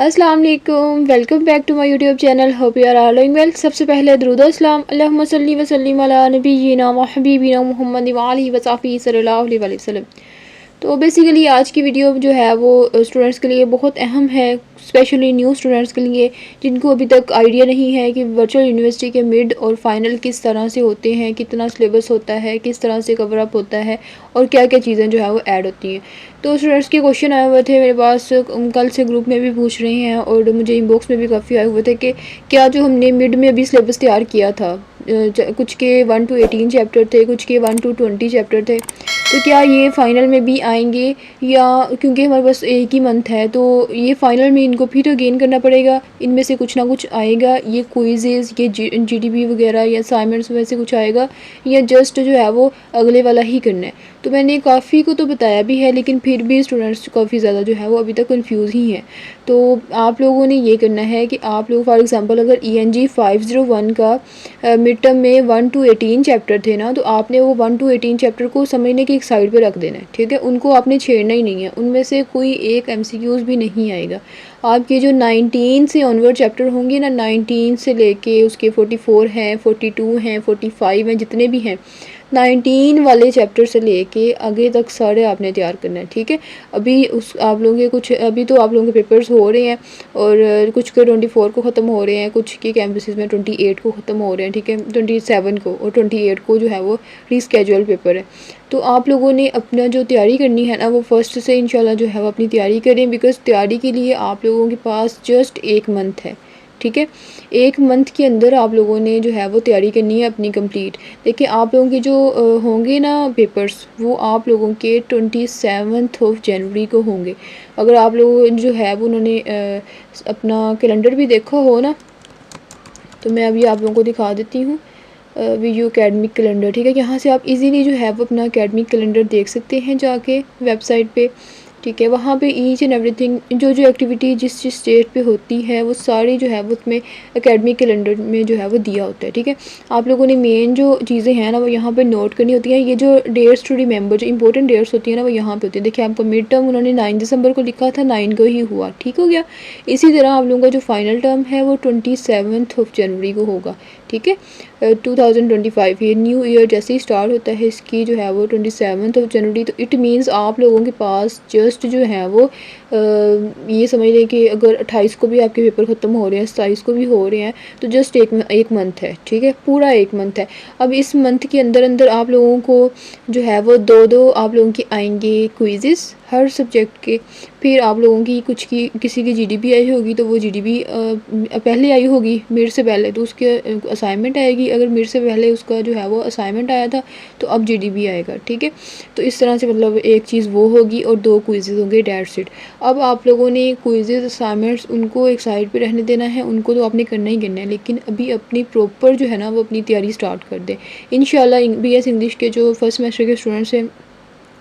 अस्सलाम वालेकुम, welcome back to my YouTube channel. Hope you are all doing well. सबसे पहले दुरूद व सलाम अल्लाहुम्मा सल्ली व सल्लिम अला नबिय्यिना व हबीबिना मुहम्मद व आलिहि व सहबिही सल्लल्लाहु अलैहि वसल्लम। तो बेसिकली आज की वीडियो जो है वो स्टूडेंट्स के लिए बहुत अहम है, स्पेशली न्यू स्टूडेंट्स के लिए जिनको अभी तक आइडिया नहीं है कि वर्चुअल यूनिवर्सिटी के मिड और फाइनल किस तरह से होते हैं, कितना सिलेबस होता है, किस तरह से कवर अप होता है और क्या क्या चीज़ें जो है वो ऐड होती हैं। तो स्टूडेंट्स के क्वेश्चन आए हुए थे मेरे पास, कल से ग्रुप में भी पूछ रहे हैं और मुझे इनबॉक्स में भी काफ़ी आए हुए थे कि क्या जो हमने मिड में अभी सिलेबस तैयार किया था, कुछ के 1 to 18 चैप्टर थे, कुछ के 1 to 20 चैप्टर थे, तो क्या ये फ़ाइनल में भी आएंगे या क्योंकि हमारे पास एक ही मंथ है तो ये फ़ाइनल में इनको फिर गेन करना पड़ेगा, इनमें से कुछ ना कुछ आएगा, ये क्विज़ेज़, ये जीडीपी वगैरह या असाइनमेंट्स वैसे कुछ आएगा या जस्ट जो है वो अगले वाला ही करना है। तो मैंने काफ़ी को तो बताया भी है, लेकिन फिर भी स्टूडेंट्स काफ़ी ज़्यादा जो है वो अभी तक कंफ्यूज ही हैं। तो आप लोगों ने ये करना है कि आप लोग फॉर एग्ज़ाम्पल अगर ENG 501 का मिड टर्म में 1 to 18 चैप्टर थे ना, तो आपने वो 1 to 18 चैप्टर को समझने की एक साइड पे रख देना है, ठीक है। उनको आपने छेड़ना ही नहीं है, उनमें से कोई एक MCQs भी नहीं आएगा। आपके जो 19 से ऑनवर्ड चैप्टर होंगे ना, 19 से लेके उसके 44 हैं, 42 हैं, 45 हैं, जितने भी हैं 19 वाले चैप्टर से लेके आगे तक सारे आपने तैयार करना है, ठीक है। अभी उस आप लोगों के कुछ अभी तो आप लोगों के पेपर्स हो रहे हैं और कुछ के 24 को ख़त्म हो रहे हैं, कुछ के कैंपसेस में 28 को ख़त्म हो रहे हैं, ठीक है, 27 को, और 28 को जो है वो रीस्केड्यूल पेपर है। तो आप लोगों ने अपना जो तैयारी करनी है ना, वो फर्स्ट से इंशाल्लाह जो है वो अपनी तैयारी करें, बिकॉज़ तैयारी के लिए आप लोगों के पास जस्ट 1 मंथ है, ठीक है। 1 मंथ के अंदर आप लोगों ने जो है वो तैयारी करनी है अपनी कंप्लीट। देखिए आप लोगों के जो होंगे ना पेपर्स, वो आप लोगों के 27 जनवरी को होंगे। अगर आप लोग जो है वो उन्होंने अपना कैलेंडर भी देखा हो ना, तो मैं अभी आप लोगों को दिखा देती हूँ वीडियो एकेडमिक कैलेंडर, ठीक है। यहाँ से आप इजीली जो है वो अपना एकेडमिक कैलेंडर देख सकते हैं जाके वेबसाइट पे, ठीक है। वहाँ पे ईच एंड एवरीथिंग जो जो एक्टिविटी जिस जिस डेट पे होती है वो सारी जो है वो उसमें एकेडमिक कैलेंडर में जो है वो दिया होता है, ठीक है। आप लोगों ने मेन जो चीज़ें हैं ना वो यहाँ पे नोट करनी होती हैं। ये जो डेट्स टू रिमेंबर, जो इंपॉर्टेंट डेट्स होती है ना, वो यहाँ पे होती है। देखिए आपको मिड टर्म उन्होंने 9 दिसंबर को लिखा था, 9 को ही हुआ, ठीक हो गया। इसी तरह आप लोगों का जो फाइनल टर्म है वो 27 जनवरी को होगा, ठीक है। 2025 ये न्यू ईयर जैसे ही स्टार्ट होता है इसकी जो है वो 27 जनवरी। तो इट मीन्स आप लोगों के पास जस्ट जो है वो ये समझ लें कि अगर 28 को भी आपके पेपर ख़त्म हो रहे हैं, 27 को भी हो रहे हैं, तो जस्ट एक मंथ है, ठीक है, पूरा 1 मंथ है। अब इस मंथ के अंदर अंदर आप लोगों को जो है वो दो आप लोगों की आएंगे क्विज़ेस हर सब्जेक्ट के। फिर आप लोगों की कुछ की किसी की GDP आई होगी तो वो GDP पहले आई होगी मिड से पहले, तो उसके असाइनमेंट आएगी। अगर मिड से पहले उसका जो है वो असाइनमेंट आया था तो अब GDP आएगा, ठीक है। तो इस तरह से मतलब एक चीज़ वो होगी और 2 क्विज़ेस होंगे, डेट्स इट। अब आप लोगों ने क्विज़ेस असाइनमेंट्स उनको एक साइड पे रहने देना है, उनको तो आपने करना ही करना है, लेकिन अभी अपनी प्रॉपर जो है ना वो अपनी तैयारी स्टार्ट कर दें इंशाल्लाह। BS इंग्लिश के जो फर्स्ट सेमेस्टर के स्टूडेंट्स हैं,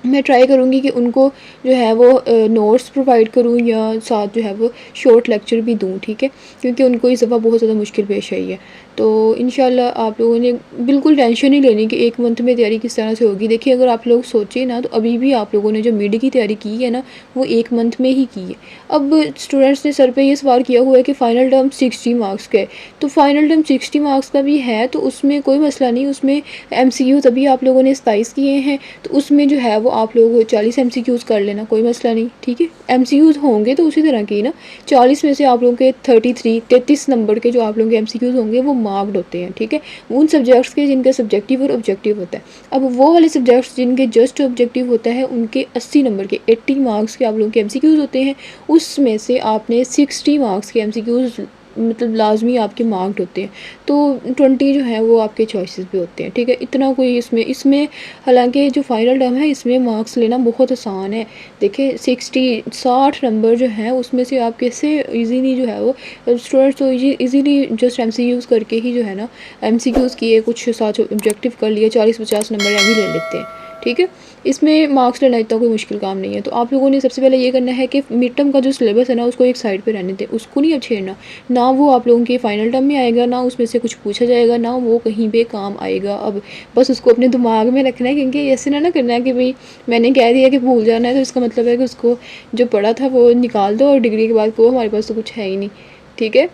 मैं ट्राई करूँगी कि उनको जो है वो नोट्स प्रोवाइड करूँ या साथ जो है वो शॉर्ट लेक्चर भी दूँ, ठीक है, क्योंकि उनको इस दफ़ा बहुत ज़्यादा मुश्किल पेश आई है। तो इंशाल्लाह आप लोगों ने बिल्कुल टेंशन नहीं लेनी कि 1 मंथ में तैयारी किस तरह से होगी। देखिए अगर आप लोग सोचें ना, तो अभी भी आप लोगों ने जो मिड की तैयारी की है ना वो 1 मंथ में ही की है। अब स्टूडेंट्स ने सर पे ये सवाल किया हुआ है कि फ़ाइनल टर्म 60 मार्क्स का है, तो फ़ाइनल टर्म 60 मार्क्स का भी है तो उसमें कोई मसला नहीं, उसमें MCQ तभी आप लोगों ने 27 किए हैं, तो उसमें जो है वो आप लोग 40 MCQs कर लेना, कोई मसला नहीं, ठीक है। MCQs होंगे तो उसी तरह की ना, 40 में से आप लोगों के 33 नंबर के जो आप लोगों के MCQs होंगे वो मार्क्ड होते हैं, ठीक है, उन सब्जेक्ट्स के जिनका सब्जेक्टिव और ऑब्जेक्टिव होता है। अब वो वाले सब्जेक्ट्स जिनके जस्ट ऑब्जेक्टिव होता है उनके 80 नंबर के 80 मार्क्स के आप लोगों के MCQs होते हैं। उसमें से आपने 60 मार्क्स के MCQs मतलब लाजमी आपके मार्क्ड होते हैं, तो 20 जो है वो आपके चॉइसेस भी होते हैं, ठीक है। इतना कोई इसमें हालांकि जो फाइनल टर्म है इसमें मार्क्स लेना बहुत आसान है। देखिए 60 नंबर जो है उसमें से आप कैसे इजीली जो है वो स्टूडेंट्स तो इजीली जस्ट MCQs करके ही जो है ना MCQs किए, कुछ साथ ऑब्जेक्टिव कर लिए, 40-50 नंबर भी ले लेते हैं, ठीक है। इसमें मार्क्स लेना इतना कोई मुश्किल काम नहीं है। तो आप लोगों ने सबसे पहले ये करना है कि मिड टर्म का जो सिलेबस है ना उसको एक साइड पे रहने दें, उसको नहीं अब छेड़ना। ना वो आप लोगों के फाइनल टर्म में आएगा, ना उसमें से कुछ पूछा जाएगा, ना वो कहीं पे काम आएगा। अब बस उसको अपने दिमाग में रखना है, क्योंकि ऐसे ना करना है कि भाई मैंने कह दिया कि भूल जाना है तो इसका मतलब है कि उसको जो पढ़ा था वो निकाल दो और डिग्री के बाद को हमारे पास तो कुछ है ही नहीं। ठीक है,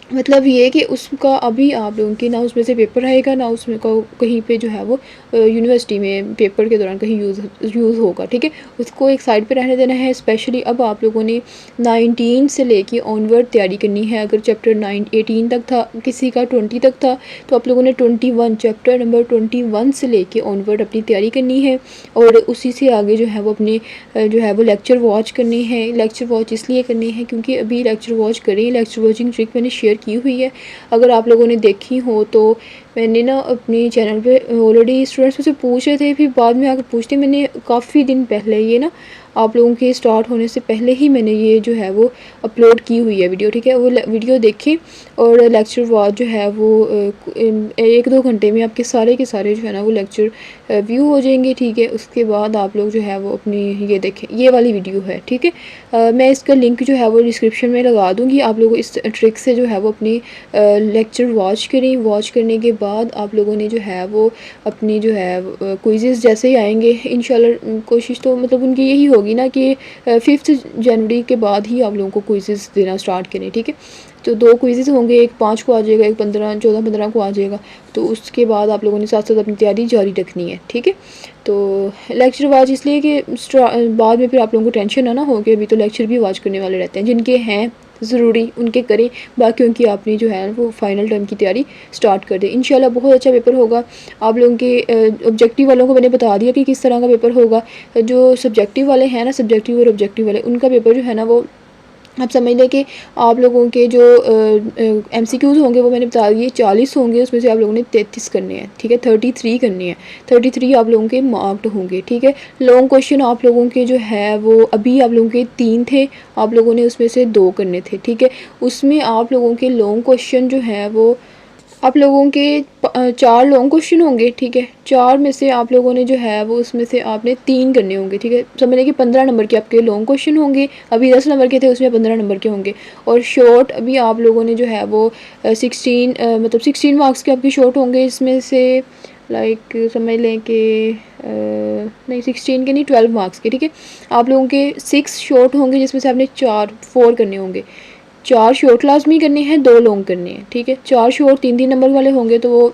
मतलब ये कि उसका अभी आप लोगों की ना उसमें से पेपर आएगा, ना उसमें को कहीं पे जो है वो यूनिवर्सिटी में पेपर के दौरान कहीं यूज़ होगा। ठीक है, उसको एक साइड पे रहने देना है। स्पेशली अब आप लोगों ने 19 से लेके ऑनवर्ड तैयारी करनी है। अगर चैप्टर 18 तक था, किसी का 20 तक था, तो आप लोगों ने 21 चैप्टर नंबर 21 से लेके ऑनवर्ड अपनी तैयारी करनी है। और उसी से आगे जो है वो अपने जो है वो लेक्चर वॉच करनी है। लेक्चर वॉच इसलिए करनी है क्योंकि अभी लेक्चर वॉच करें, लेक्चर वॉचिंग ट्रिक मैंने शेयर की हुई है, अगर आप लोगों ने देखी हो तो। मैंने ना अपने चैनल पे ऑलरेडी स्टूडेंट्स मुझसे पूछ रहे थे, फिर बाद में आकर पूछते, मैंने काफ़ी दिन पहले ये ना आप लोगों के स्टार्ट होने से पहले ही मैंने ये जो है वो अपलोड की हुई है वीडियो। ठीक है, वो वीडियो देखें और लेक्चर वॉच जो है वो 1-2 घंटे में आपके सारे के सारे जो है ना वो लेक्चर व्यू हो जाएंगे। ठीक है, उसके बाद आप लोग जो है वो अपनी ये देखें, ये वाली वीडियो है। ठीक है, मैं इसका लिंक जो है वो डिस्क्रिप्शन में लगा दूँगी। आप लोग इस ट्रिक से जो है वो अपनी लेक्चर वॉच करें। वॉच करने के बाद आप लोगों ने जो है वो अपनी जो है क्विज़ेस जैसे ही आएंगे इंशाल्लाह, कोशिश तो मतलब उनकी यही होगी ना कि 5 जनवरी के बाद ही आप लोगों को क्विज़ेस देना स्टार्ट करें। ठीक है, तो 2 क्विज़ेस होंगे, एक 5 को आ जाएगा, एक 14-15 को आ जाएगा। तो उसके बाद आप लोगों ने साथ साथ अपनी तैयारी जारी रखनी है। ठीक है, तो लेक्चर वॉच इसलिए कि बाद में फिर आप लोगों को टेंशन ना हो कि अभी तो लेक्चर भी वॉच करने वाले रहते हैं। जिनके हैं ज़रूरी उनके करें, बाकियों की आपने जो है वो फाइनल टर्म की तैयारी स्टार्ट कर दें। इंशाल्लाह बहुत अच्छा पेपर होगा। आप लोगों के ऑब्जेक्टिव वालों को मैंने बता दिया कि किस तरह का पेपर होगा। जो सब्जेक्टिव वाले हैं ना, सब्जेक्टिव और ऑब्जेक्टिव वाले, उनका पेपर जो है ना वो आप समझ लें कि आप लोगों के जो MCQs होंगे वो मैंने बता दिए 40 होंगे, उसमें से आप लोगों ने 33 करने हैं। ठीक है, 33 करने हैं, 33 आप लोगों के मार्क्ड होंगे। ठीक है, लॉन्ग क्वेश्चन आप लोगों के जो है वो अभी आप लोगों के 3 थे, आप लोगों ने उसमें से 2 करने थे। ठीक है, उसमें आप लोगों के लॉन्ग क्वेश्चन जो है वो आप लोगों के 4 लॉन्ग क्वेश्चन होंगे। ठीक है, 4 में से आप लोगों ने जो है वो उसमें से आपने 3 करने होंगे। ठीक है, समझ लें कि 15 नंबर के आपके लॉन्ग क्वेश्चन होंगे, अभी 10 नंबर के थे, उसमें 15 नंबर के होंगे। और शॉर्ट अभी आप लोगों ने जो है वो 16 मार्क्स के आपके शॉर्ट होंगे। इसमें से लाइक समझ लें कि नहीं 16 के नहीं, 12 मार्क्स के। ठीक है, आप लोगों के 6 शॉर्ट होंगे, जिसमें से आपने 4 करने होंगे। 4 शॉर्ट लाजमी करने हैं, 2 लॉन्ग करने हैं। ठीक है, 4 शॉर्ट 3-3 नंबर वाले होंगे, तो वो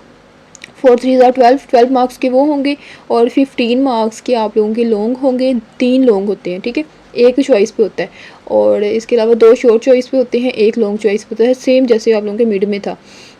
4 3 12 मार्क्स के वो होंगे। और 15 मार्क्स के आप लोगों के लॉन्ग होंगे, 3 लॉन्ग होते हैं। ठीक है, एक चॉइस पे होता है, और इसके अलावा 2 शॉर्ट चॉइस पे होते हैं, एक लॉन्ग चॉइस पे होता है, सेम जैसे आप लोगों के मिड में था।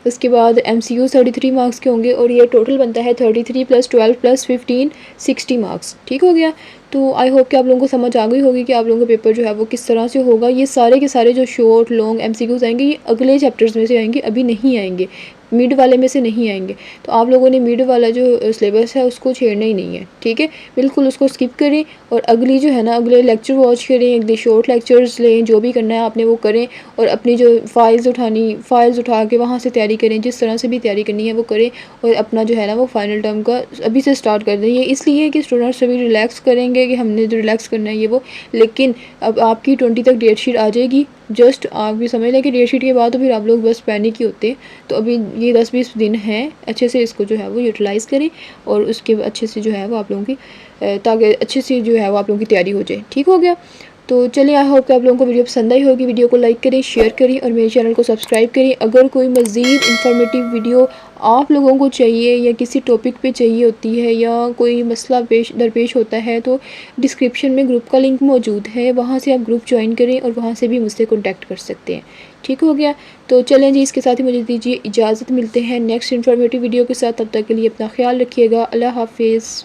उसके बाद MCQ 33 मार्क्स के होंगे, और ये टोटल बनता है 33 + 12 + 15 60 मार्क्स। ठीक हो गया। तो आई होप कि आप लोगों को समझ आ गई होगी कि आप लोगों का पेपर जो है वो किस तरह से होगा। ये सारे के सारे जो शॉर्ट लॉन्ग MCQs आएंगे, ये अगले चैप्टर्स में से आएंगे, अभी नहीं आएंगे, मिड वाले में से नहीं आएंगे। तो आप लोगों ने मिड वाला जो सिलेबस है उसको छेड़ना ही नहीं है। ठीक है, बिल्कुल उसको स्किप करें, और अगली जो है ना अगले लेक्चर वॉच करें, अगले शॉर्ट लेक्चर्स लें, जो भी करना है आपने वो करें। और अपनी जो फाइल्स उठा के वहाँ से तैयारी करें, जिस तरह से भी तैयारी करनी है वो करें। और अपना जो है ना वो फाइनल टर्म का अभी से स्टार्ट कर दें। ये इसलिए कि स्टूडेंट्स अभी रिलैक्स करेंगे कि हमने जो रिलैक्स करना है ये वो, लेकिन अब आपकी 20 तक डेट शीट आ जाएगी। जस्ट आप भी समझ लें कि डेट शीट के बाद तो फिर आप लोग बस पैनिक ही होते हैं। तो अभी ये 10-20 दिन हैं, अच्छे से इसको जो है वो यूटिलाइज़ करें, और उसके अच्छे से जो है वो आप लोगों की ताकि अच्छे से जो है वो आप लोगों की तैयारी हो जाए। ठीक हो गया। तो चलिए, आई होप कि आप लोगों को वीडियो पसंद आई होगी। वीडियो को लाइक करें, शेयर करें, और मेरे चैनल को सब्सक्राइब करें। अगर कोई मज़ीद इंफॉर्मेटिव वीडियो आप लोगों को चाहिए, या किसी टॉपिक पे चाहिए होती है, या कोई मसला दरपेश होता है, तो डिस्क्रिप्शन में ग्रुप का लिंक मौजूद है, वहाँ से आप ग्रुप ज्वाइन करें, और वहाँ से भी मुझसे कॉन्टैक्ट कर सकते हैं। ठीक हो गया। तो चलें जी, इसके साथ ही मुझे दीजिए इजाज़त। मिलते हैं नेक्स्ट इन्फॉर्मेटिव वीडियो के साथ, तब तक के लिए अपना ख्याल रखिएगा। अल्लाह हाफिज़।